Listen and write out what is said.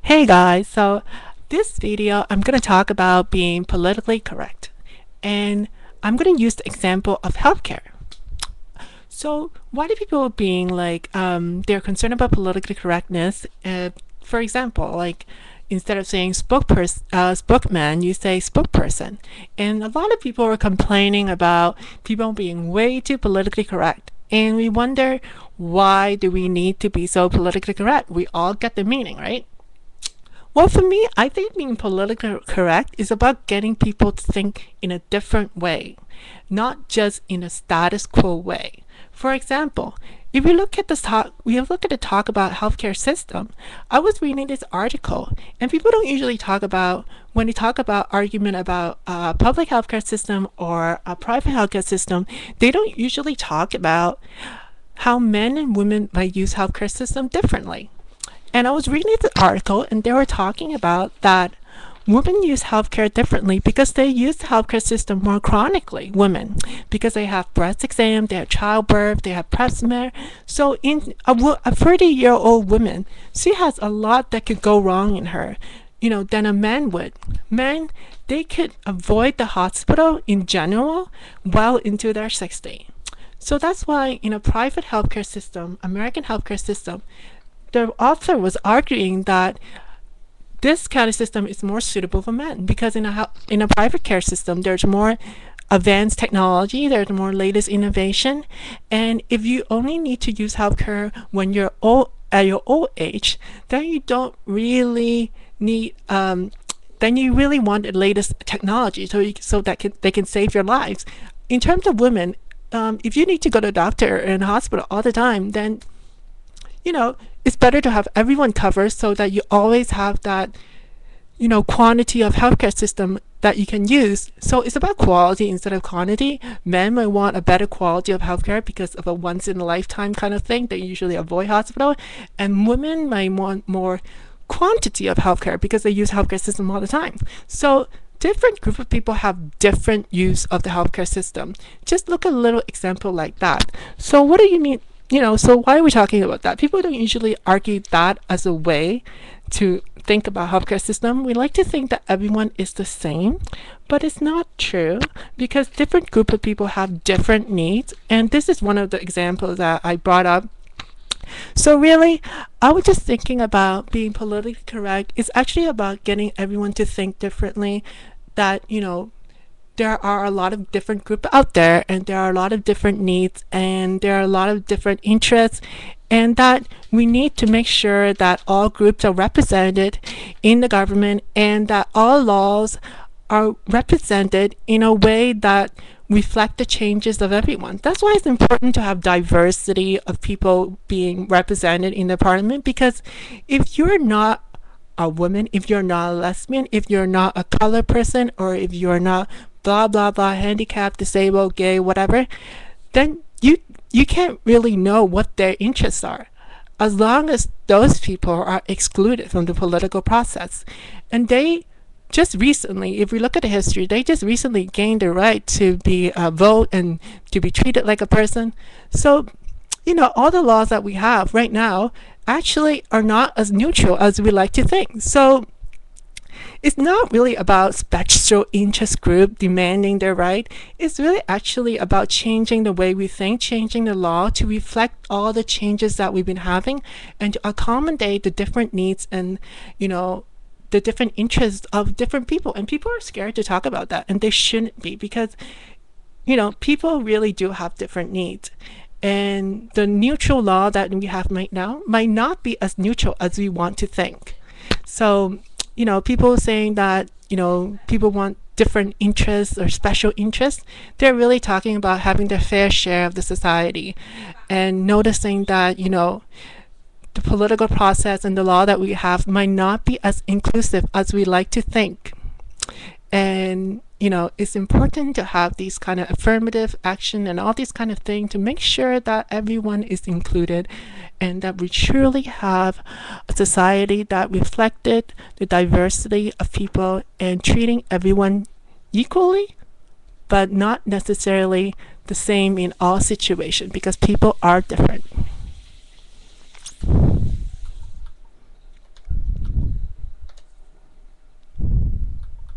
Hey guys, so this video I'm going to talk about being politically correct, and I'm going to use the example of healthcare. So why do people being like they're concerned about political correctness? For example, like instead of saying spokesman, you say spokesperson, and a lot of people are complaining about people being way too politically correct, and we wonder why do we need to be so politically correct? We all get the meaning, right? Well, for me, I think being politically correct is about getting people to think in a different way, not just in a status quo way. For example, if you look at the talk about healthcare system, I was reading this article, and people don't usually talk about when they talk about argument about a public healthcare system or a private healthcare system, they don't usually talk about how men and women might use healthcare system differently. And I was reading the article, and they were talking about that women use healthcare differently because they use the healthcare system more chronically. Women, because they have breast exam, they have childbirth, they have pap smear. So in a 30-year-old woman, she has a lot that could go wrong in her, than a man would. Men, they could avoid the hospital in general well into their 60s. So that's why in a private healthcare system, American healthcare system, the author was arguing that this kind of system is more suitable for men because in a private care system there's more advanced technology, there's more latest innovation, and if you only need to use healthcare when you're old at your old age, then you don't really need then you really want the latest technology so that they can save your lives. In terms of women, if you need to go to a doctor and hospital all the time, then it's better to have everyone covered so that you always have that, quantity of healthcare system that you can use. So it's about quality instead of quantity. Men might want a better quality of healthcare because of a once in a lifetime kind of thing. They usually avoid hospital. And women might want more quantity of healthcare because they use healthcare system all the time. So different group of people have different use of the healthcare system. Just look at a little example like that. So what do you mean? So why are we talking about that? People don't usually argue that as a way to think about healthcare system. We like to think that everyone is the same, but it's not true because different group of people have different needs, and this is one of the examples that I brought up. So really, I was just thinking about being politically correct. It's actually about getting everyone to think differently, that there are a lot of different groups out there, and there are a lot of different needs, and there are a lot of different interests, and that we need to make sure that all groups are represented in the government and that all laws are represented in a way that reflect the changes of everyone. That's why it's important to have diversity of people being represented in the parliament, because if you're not a woman, if you're not a lesbian, if you're not a color person, or if you're not blah blah blah, handicapped, disabled, gay, whatever, then you can't really know what their interests are, as long as those people are excluded from the political process. And they just recently, if we look at the history, they just recently gained the right to be vote and to be treated like a person. So all the laws that we have right now actually are not as neutral as we like to think. So it's not really about special interest group demanding their right. It's really actually about changing the way we think, changing the law to reflect all the changes that we've been having and to accommodate the different needs and, the different interests of different people. And people are scared to talk about that, and they shouldn't be, because, people really do have different needs. And the neutral law that we have right now might not be as neutral as we want to think. So people saying that, people want different interests or special interests, they're really talking about having their fair share of the society and noticing that, the political process and the law that we have might not be as inclusive as we like to think. And, it's important to have these kind of affirmative action and all these kind of things to make sure that everyone is included and that we truly have a society that reflected the diversity of people and treating everyone equally, but not necessarily the same in all situations, because people are different.